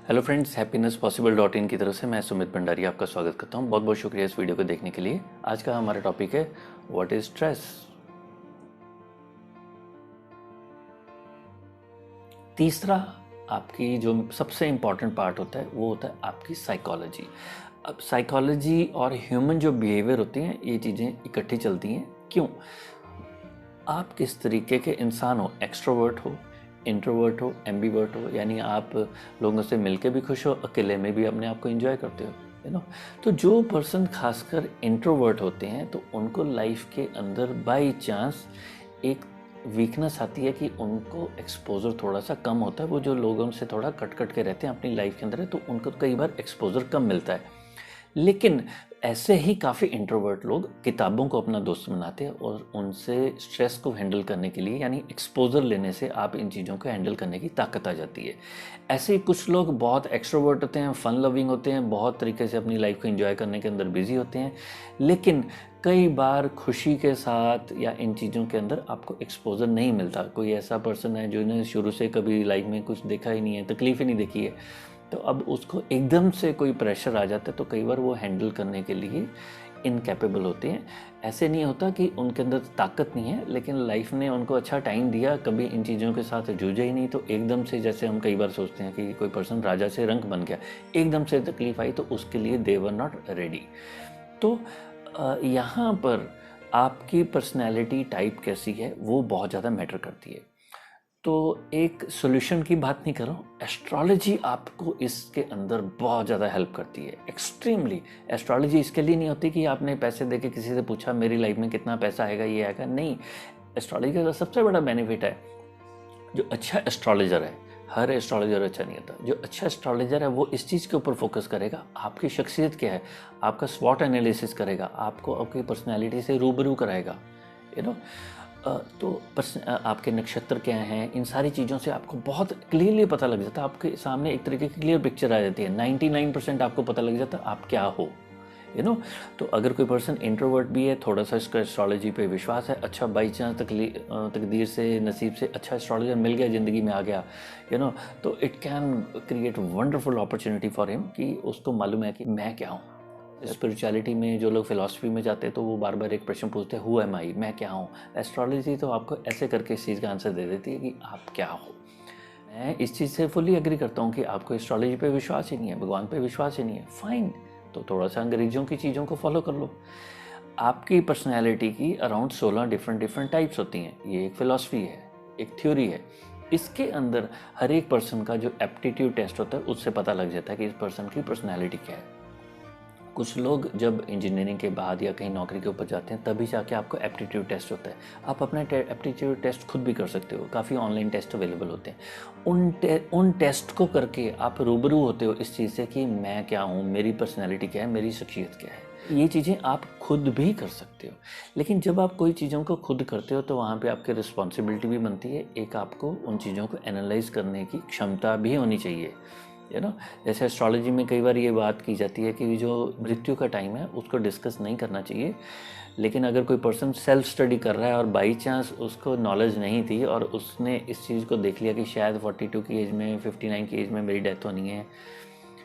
Hello friends, happiness possible dot in की तरफ से मैं सुमित भंडारी आपका स्वागत करता हूं। बहुत बहुत शुक्रिया इस वीडियो को देखने के लिए। आज का हमारा टॉपिक है व्हाट इज स्ट्रेस। तीसरा, आपकी जो सबसे इम्पॉर्टेंट पार्ट होता है वो होता है आपकी साइकोलॉजी। अब साइकोलॉजी और ह्यूमन जो बिहेवियर होते हैं ये चीज़ें इकट्ठी चलती हैं। क्यों? आप किस तरीके के इंसान हो, एक्सट्रोवर्ट हो, इंट्रोवर्ट हो, एम्बीवर्ट हो, यानी आप लोगों से मिलके भी खुश हो, अकेले में भी अपने आप को एंजॉय करते हो, यू नो। तो जो पर्सन खासकर इंट्रोवर्ट होते हैं तो उनको लाइफ के अंदर बाय चांस एक वीकनेस आती है कि उनको एक्सपोजर थोड़ा सा कम होता है। वो जो लोगों से थोड़ा कट कट के रहते हैं अपनी लाइफ के अंदर है तो उनको कई बार एक्सपोजर कम मिलता है। लेकिन ऐसे ही काफ़ी इंट्रोवर्ट लोग किताबों को अपना दोस्त बनाते हैं और उनसे स्ट्रेस को हैंडल करने के लिए, यानी एक्सपोजर लेने से आप इन चीज़ों को हैंडल करने की ताकत आ जाती है। ऐसे ही कुछ लोग बहुत एक्सट्रोवर्ट होते हैं, फन लविंग होते हैं, बहुत तरीके से अपनी लाइफ को एंजॉय करने के अंदर बिजी होते हैं, लेकिन कई बार खुशी के साथ या इन चीज़ों के अंदर आपको एक्सपोजर नहीं मिलता। कोई ऐसा पर्सन है जिन्होंने शुरू से कभी लाइफ में कुछ देखा ही नहीं है, तकलीफ ही नहीं देखी है, तो अब उसको एकदम से कोई प्रेशर आ जाता है तो कई बार वो हैंडल करने के लिए इनकैपेबल होते हैं। ऐसे नहीं होता कि उनके अंदर ताकत नहीं है, लेकिन लाइफ ने उनको अच्छा टाइम दिया, कभी इन चीज़ों के साथ जूझे ही नहीं, तो एकदम से, जैसे हम कई बार सोचते हैं कि कोई पर्सन राजा से रंक बन गया, एकदम से तकलीफ आई तो उसके लिए दे वर नॉट रेडी। तो यहाँ पर आपकी पर्सनैलिटी टाइप कैसी है वो बहुत ज़्यादा मैटर करती है। तो एक सॉल्यूशन की बात नहीं कर रहा हूँ, एस्ट्रोलॉजी आपको इसके अंदर बहुत ज़्यादा हेल्प करती है, एक्सट्रीमली। एस्ट्रोलॉजी इसके लिए नहीं होती कि आपने पैसे दे के किसी से पूछा मेरी लाइफ में कितना पैसा आएगा, ये आएगा, नहीं। एस्ट्रोलॉजी का सबसे बड़ा बेनिफिट है, जो अच्छा एस्ट्रोलॉजर है, हर एस्ट्रोलॉजर अच्छा नहीं होता, जो अच्छा एस्ट्रोलॉजर है वो इस चीज़ के ऊपर फोकस करेगा, आपकी शख्सियत क्या है, आपका स्वॉट एनालिसिस करेगा, आपको आपकी पर्सनैलिटी से रूबरू कराएगा, यू नो। तो आपके नक्षत्र क्या हैं, इन सारी चीज़ों से आपको बहुत क्लियरली पता लग जाता है। आपके सामने एक तरीके की क्लियर पिक्चर आ जाती है, 99% आपको पता लग जाता है आप क्या हो, यू नो। तो अगर कोई पर्सन इंट्रोवर्ट भी है, थोड़ा सा इसका एस्ट्रोलॉजी पे विश्वास है, अच्छा बाई चांस तकदीर से, नसीब से अच्छा एस्ट्रोलॉजर मिल गया, ज़िंदगी में आ गया, यू नो, तो it can create wonderful opportunity for him कि उसको मालूम है कि मैं क्या हूँ। स्पिरिचुअलिटी में जो लोग फिलॉसफी में जाते हैं तो वो बार बार एक प्रश्न पूछते हैं, हु एम आई, मैं क्या हूँ। एस्ट्रोलॉजी तो आपको ऐसे करके इस चीज़ का आंसर दे देती है कि आप क्या हो। मैं इस चीज़ से फुली एग्री करता हूँ कि आपको एस्ट्रोलॉजी पे विश्वास ही नहीं है, भगवान पे विश्वास ही नहीं है, फाइन, तो थोड़ा सा अंग्रेजों की चीज़ों को फॉलो कर लो। आपकी पर्सनैलिटी की अराउंड 16 डिफरेंट टाइप्स होती हैं, ये एक फिलॉसफी है, एक थ्योरी है। इसके अंदर हर एक पर्सन का जो एप्टीट्यूड टेस्ट होता है उससे पता लग जाता है कि इस पर्सन की पर्सनैलिटी क्या है। कुछ लोग जब इंजीनियरिंग के बाद या कहीं नौकरी के ऊपर जाते हैं तभी जाके आपको एप्टीट्यूड टेस्ट होता है। आप अपना एप्टीट्यूड टेस्ट खुद भी कर सकते हो, काफ़ी ऑनलाइन टेस्ट अवेलेबल होते हैं। उन टेस्ट को करके आप रूबरू होते हो इस चीज़ से कि मैं क्या हूँ, मेरी पर्सनैलिटी क्या है, मेरी शख्सियत क्या है। ये चीज़ें आप खुद भी कर सकते हो। लेकिन जब आप कोई चीज़ों को खुद करते हो तो वहाँ पे आपकी रिस्पॉन्सिबिलिटी भी बनती है, एक आपको उन चीज़ों को एनालाइज करने की क्षमता भी होनी चाहिए, यू नो। जैसे एस्ट्रोलॉजी में कई बार ये बात की जाती है कि जो मृत्यु का टाइम है उसको डिस्कस नहीं करना चाहिए, लेकिन अगर कोई पर्सन सेल्फ स्टडी कर रहा है और बाई चांस उसको नॉलेज नहीं थी और उसने इस चीज़ को देख लिया कि शायद 42 की एज में, 59 की एज में मेरी डेथ होनी है,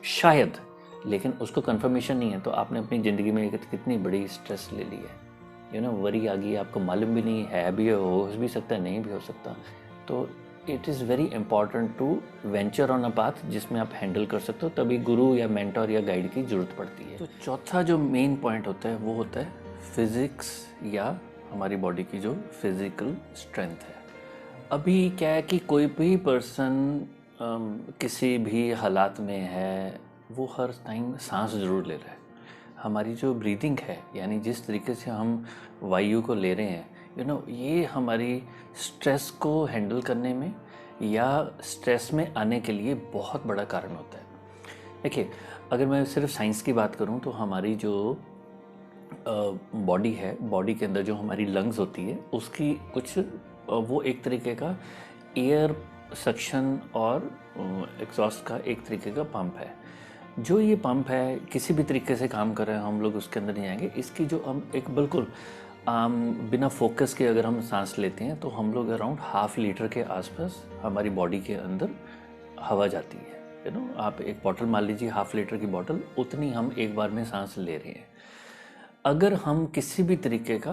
शायद, लेकिन उसको कंफर्मेशन नहीं है, तो आपने अपनी ज़िंदगी में कितनी बड़ी स्ट्रेस ले ली है, यू नो। वरी आ गई, आपको मालूम भी नहीं है, भी हो भी सकता है, नहीं भी हो सकता। तो it is very important to venture on a path जिसमें आप हैंडल कर सकते हो, तभी गुरु या मेंटोर या गाइड की ज़रूरत पड़ती है। तो चौथा जो मेन पॉइंट होता है वो होता है फिज़िक्स, या हमारी बॉडी की जो फिज़िकल स्ट्रेंथ है। अभी क्या है कि कोई भी पर्सन किसी भी हालात में है वो हर टाइम सांस ज़रूर ले रहा है। हमारी जो ब्रीदिंग है, यानी जिस तरीके से हम वायु को ले रहे हैं, यू नो, ये हमारी स्ट्रेस को हैंडल करने में या स्ट्रेस में आने के लिए बहुत बड़ा कारण होता है। देखिए, अगर मैं सिर्फ साइंस की बात करूं तो हमारी जो बॉडी है, बॉडी के अंदर जो हमारी लंग्स होती है उसकी कुछ वो एक तरीके का एयर सक्शन और एग्जॉस्ट का एक तरीके का पंप है। जो ये पंप है किसी भी तरीके से काम कर रहे हैं, हम लोग उसके अंदर नहीं आएंगे। इसकी जो हम एक बिल्कुल बिना फोकस के अगर हम सांस लेते हैं तो हम लोग अराउंड ½ लीटर के आसपास हमारी बॉडी के अंदर हवा जाती है, आप एक बॉटल मान लीजिए, 1/2 लीटर की बॉटल, उतनी हम एक बार में सांस ले रहे हैं। अगर हम किसी भी तरीके का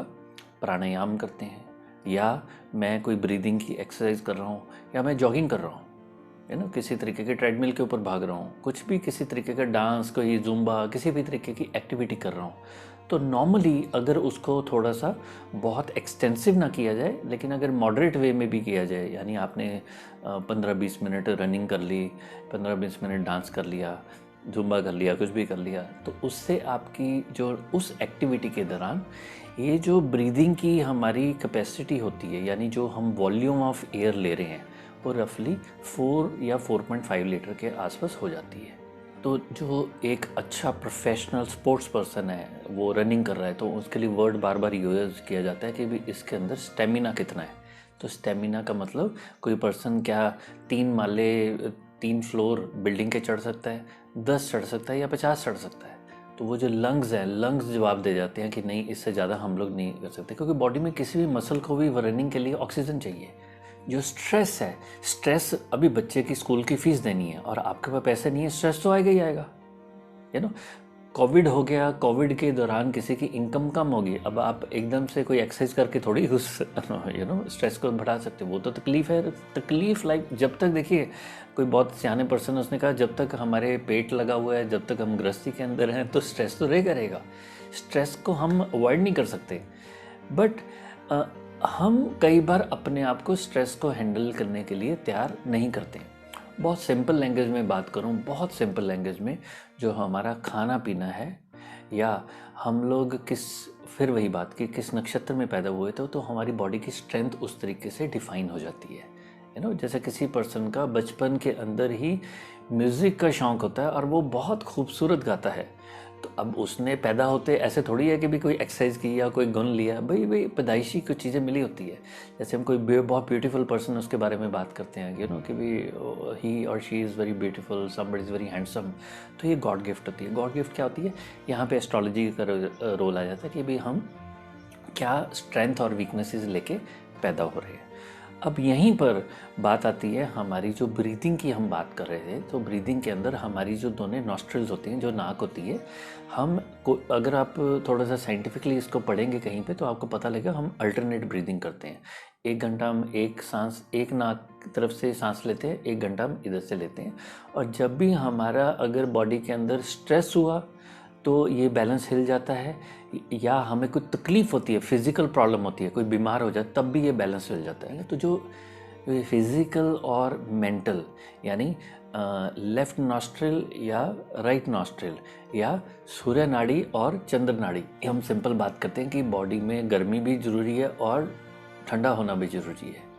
प्राणायाम करते हैं, या मैं कोई ब्रीदिंग की एक्सरसाइज कर रहा हूँ, या मैं जॉगिंग कर रहा हूँ, किसी तरीके के ट्रेडमिल के ऊपर भाग रहा हूँ, कुछ भी किसी तरीके का डांस, कोई जुम्बा, किसी भी तरीके की एक्टिविटी कर रहा हूँ, तो नॉर्मली अगर उसको थोड़ा सा बहुत एक्सटेंसिव ना किया जाए, लेकिन अगर मॉडरेट वे में भी किया जाए, यानी आपने 15-20 मिनट रनिंग कर ली, 15-20 मिनट डांस कर लिया, जुम्बा कर लिया, कुछ भी कर लिया, तो उससे आपकी जो उस एक्टिविटी के दौरान ये जो ब्रीदिंग की हमारी कैपेसिटी होती है, यानी जो हम वॉल्यूम ऑफ एयर ले रहे हैं, वो रफली 4 या 4.5 लीटर के आसपास हो जाती है। तो जो एक अच्छा प्रोफेशनल स्पोर्ट्स पर्सन है, वो रनिंग कर रहा है, तो उसके लिए वर्ड बार बार यूज़ किया जाता है कि भी इसके अंदर स्टेमिना कितना है। तो स्टेमिना का मतलब कोई पर्सन क्या 3 फ्लोर बिल्डिंग के चढ़ सकता है, 10 चढ़ सकता है, या 50 चढ़ सकता है। तो वो जो लंग्स हैं, लंग्स जवाब दे जाते हैं कि नहीं, इससे ज़्यादा हम लोग नहीं कर सकते, क्योंकि बॉडी में किसी भी मसल को भी रनिंग के लिए ऑक्सीजन चाहिए। जो स्ट्रेस है, स्ट्रेस, अभी बच्चे की स्कूल की फीस देनी है और आपके पास पैसे नहीं है, स्ट्रेस तो आएगा ही आएगा। कोविड हो गया, कोविड के दौरान किसी की इनकम कम होगी, अब आप एकदम से कोई एक्सरसाइज करके थोड़ी उस स्ट्रेस को बढ़ा सकते हो। वो तो तकलीफ है, तकलीफ लाइक जब तक, देखिए कोई बहुत सियाने पर्सन उसने कहा, जब तक हमारे पेट लगा हुआ है, जब तक हम गृहस्थी के अंदर हैं, तो स्ट्रेस तो रहेगा। स्ट्रेस को हम अवॉइड नहीं कर सकते, बट हम कई बार अपने आप को स्ट्रेस को हैंडल करने के लिए तैयार नहीं करते। बहुत सिंपल लैंग्वेज में बात करूं, बहुत सिंपल लैंग्वेज में, जो हमारा खाना पीना है, या हम लोग फिर वही बात कि किस नक्षत्र में पैदा हुए थे, तो हमारी बॉडी की स्ट्रेंथ उस तरीके से डिफाइन हो जाती है। जैसे किसी पर्सन का बचपन के अंदर ही म्यूज़िक का शौक़ होता है और वो बहुत खूबसूरत गाता है, तो अब उसने पैदा होते ऐसे थोड़ी है कि भी कोई एक्सरसाइज की या कोई गुण लिया, भाई पैदाइशी कुछ चीज़ें मिली होती है। जैसे हम कोई बहुत ब्यूटीफुल पर्सन उसके बारे में बात करते हैं कि भी ही और she is very beautiful, somebody is very handsome, तो ये गॉड गिफ्ट होती है। गॉड गिफ्ट क्या होती है, यहाँ पे एस्ट्रोलॉजी का रोल आ जाता है कि भाई हम क्या स्ट्रेंथ और वीकनेसेस लेके पैदा हो रहे हैं। अब यहीं पर बात आती है हमारी जो ब्रीदिंग की हम बात कर रहे थे, तो ब्रीदिंग के अंदर हमारी जो दोनों नॉस्ट्रल्स होती हैं, जो नाक होती है, अगर आप थोड़ा सा साइंटिफिकली इसको पढ़ेंगे कहीं पे, तो आपको पता लगेगा हम अल्टरनेट ब्रीदिंग करते हैं। 1 घंटा हम एक नाक की तरफ से सांस लेते हैं, 1 घंटा हम इधर से लेते हैं। और जब भी हमारा अगर बॉडी के अंदर स्ट्रेस हुआ तो ये बैलेंस हिल जाता है, या हमें कोई तकलीफ़ होती है, फिज़िकल प्रॉब्लम होती है, कोई बीमार हो जाए, तब भी ये बैलेंस हिल जाता है। तो जो फिज़िकल और मेंटल, यानी लेफ़्ट नॉस्ट्रिल या राइट नॉस्ट्रिल, या सूर्य नाड़ी और चंद्र नाड़ी, हम सिंपल बात करते हैं कि बॉडी में गर्मी भी ज़रूरी है और ठंडा होना भी ज़रूरी है।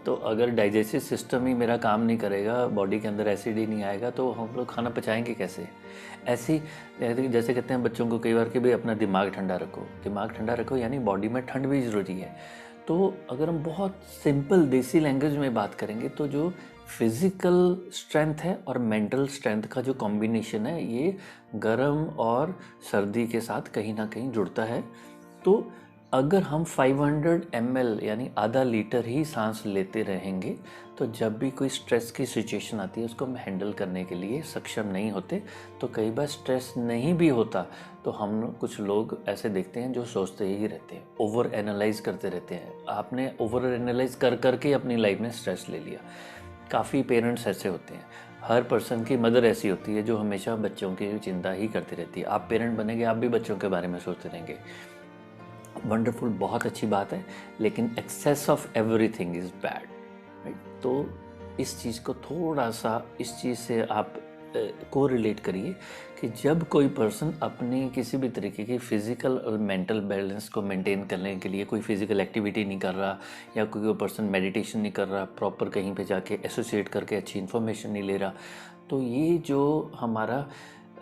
तो अगर डाइजेस्टिव सिस्टम ही मेरा काम नहीं करेगा, बॉडी के अंदर एसिड ही नहीं आएगा, तो हम लोग खाना पचाएंगे कैसे? ऐसी जैसे कहते हैं बच्चों को कई बार कि भाई अपना दिमाग ठंडा रखो, दिमाग ठंडा रखो, यानी बॉडी में ठंड भी ज़रूरी है। तो अगर हम बहुत सिंपल देसी लैंग्वेज में बात करेंगे, तो जो फिज़िकल स्ट्रेंथ है और मेंटल स्ट्रेंथ का जो कॉम्बिनेशन है, ये गर्म और सर्दी के साथ कहीं ना कहीं जुड़ता है। तो अगर हम 500 ml यानी आधा लीटर ही सांस लेते रहेंगे, तो जब भी कोई स्ट्रेस की सिचुएशन आती है, उसको हम हैंडल करने के लिए सक्षम नहीं होते। तो कई बार स्ट्रेस नहीं भी होता, तो हम कुछ लोग ऐसे देखते हैं जो सोचते ही रहते हैं, ओवर एनालाइज करते रहते हैं। आपने ओवर एनालाइज कर करके अपनी लाइफ में स्ट्रेस ले लिया। काफ़ी पेरेंट्स ऐसे होते हैं, हर पर्सन की मदर ऐसी होती है जो हमेशा बच्चों की चिंता ही करती रहती है। आप पेरेंट बनेंगे, आप भी बच्चों के बारे में सोचते रहेंगे। वंडरफुल, बहुत अच्छी बात है, लेकिन excess of everything is bad, right? तो इस चीज़ को थोड़ा सा, इस चीज़ से आप को रिलेट करिए कि जब कोई पर्सन अपनी किसी भी तरीके की फ़िज़िकल और मेंटल बैलेंस को मेंटेन करने के लिए कोई फ़िज़िकल एक्टिविटी नहीं कर रहा, या कोई पर्सन मेडिटेशन नहीं कर रहा, प्रॉपर कहीं पे जाके एसोसिएट करके अच्छी इन्फॉर्मेशन नहीं ले रहा, तो ये जो हमारा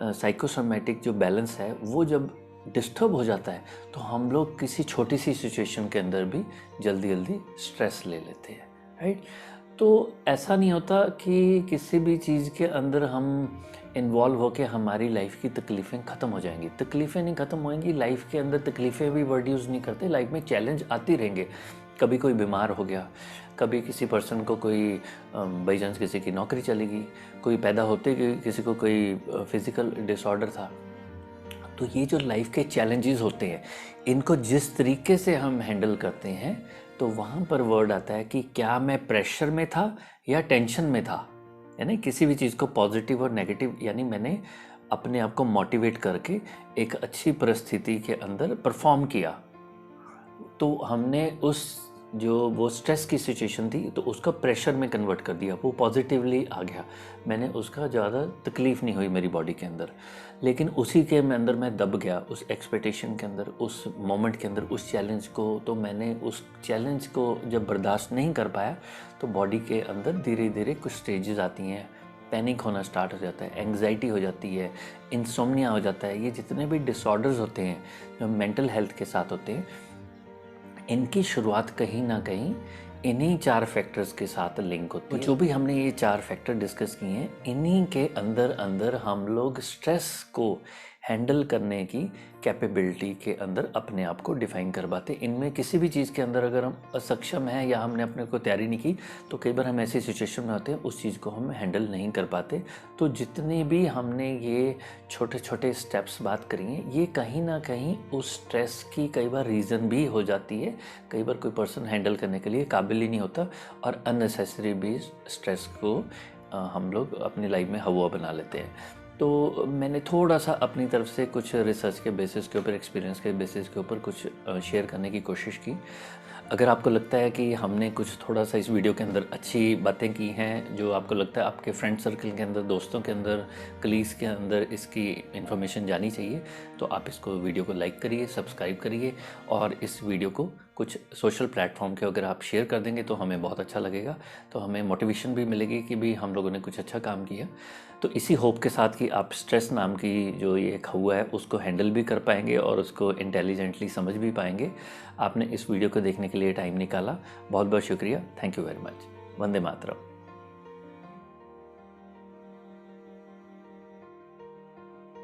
साइकोसोमेटिक जो बैलेंस है, वो जब डिस्टर्ब हो जाता है, तो हम लोग किसी छोटी सी सिचुएशन के अंदर भी जल्दी जल्दी स्ट्रेस ले लेते हैं, राइट? तो ऐसा नहीं होता कि किसी भी चीज़ के अंदर हम इन्वॉल्व होकर हमारी लाइफ की तकलीफ़ें ख़त्म हो जाएंगी। तकलीफ़ें नहीं ख़त्म होएंगी, लाइफ के अंदर तकलीफ़ें भी वर्ड यूज़ नहीं करते, लाइफ में चैलेंज आती रहेंगे। कभी कोई बीमार हो गया, कभी किसी पर्सन को कोई बाई चांस किसी की नौकरी चली गई, कोई पैदा होते किसी को कोई फिज़िकल डिसऑर्डर था। तो ये जो लाइफ के चैलेंजेस होते हैं, इनको जिस तरीके से हम हैंडल करते हैं, तो वहाँ पर वर्ड आता है कि क्या मैं प्रेशर में था या टेंशन में था। यानी किसी भी चीज़ को पॉजिटिव और नेगेटिव, यानी मैंने अपने आप को मोटिवेट करके एक अच्छी परिस्थिति के अंदर परफॉर्म किया, तो हमने उस जो वो स्ट्रेस की सिचुएशन थी तो उसका प्रेशर में कन्वर्ट कर दिया, वो पॉजिटिवली आ गया, मैंने उसका ज़्यादा तकलीफ़ नहीं हुई मेरी बॉडी के अंदर। लेकिन उसी के अंदर मैं दब गया, उस एक्सपेक्टेशन के अंदर, उस मोमेंट के अंदर, उस चैलेंज को, तो मैंने उस चैलेंज को जब बर्दाश्त नहीं कर पाया तो बॉडी के अंदर धीरे धीरे कुछ स्टेजेस आती हैं, पैनिक होना स्टार्ट हो जाता है, एंग्जाइटी हो जाती है, इंसोम्निया हो जाता है। ये जितने भी डिसऑर्डर्स होते हैं जो मेंटल हेल्थ के साथ होते हैं, इनकी शुरुआत कहीं ना कहीं इन्हीं 4 फैक्टर्स के साथ लिंक होती है। जो भी हमने ये 4 फैक्टर डिस्कस किए हैं, इन्हीं के अंदर अंदर हम लोग स्ट्रेस को हैंडल करने की कैपेबिलिटी के अंदर अपने आप को डिफाइन कर पाते। इनमें किसी भी चीज़ के अंदर अगर हम असक्षम हैं या हमने अपने को तैयारी नहीं की, तो कई बार हम ऐसी सिचुएशन में होते हैं उस चीज़ को हम हैंडल नहीं कर पाते। तो जितने भी हमने ये छोटे छोटे स्टेप्स बात करी हैं, ये कहीं ना कहीं उस स्ट्रेस की कई बार रीज़न भी हो जाती है। कई बार कोई पर्सन हैंडल करने के लिए काबिल ही नहीं होता और अननेसेसरी भी स्ट्रेस को हम लोग अपनी लाइफ में हवा बना लेते हैं। तो मैंने थोड़ा सा अपनी तरफ से कुछ रिसर्च के बेसिस के ऊपर, एक्सपीरियंस के बेसिस के ऊपर कुछ शेयर करने की कोशिश की। अगर आपको लगता है कि हमने कुछ थोड़ा सा इस वीडियो के अंदर अच्छी बातें की हैं, जो आपको लगता है आपके फ्रेंड सर्कल के अंदर, दोस्तों के अंदर, कलीग्स के अंदर इसकी इन्फॉर्मेशन जानी चाहिए, तो आप इसको वीडियो को लाइक करिए, सब्सक्राइब करिए और इस वीडियो को कुछ सोशल प्लेटफॉर्म के अगर आप शेयर कर देंगे तो हमें बहुत अच्छा लगेगा। तो हमें मोटिवेशन भी मिलेगी कि भी हम लोगों ने कुछ अच्छा काम किया। तो इसी होप के साथ कि आप स्ट्रेस नाम की जो ये एक हुआ है उसको हैंडल भी कर पाएंगे और उसको इंटेलिजेंटली समझ भी पाएंगे। आपने इस वीडियो को देखने के लिए टाइम निकाला, बहुत बहुत शुक्रिया। Thank you very much. Vande Mataram.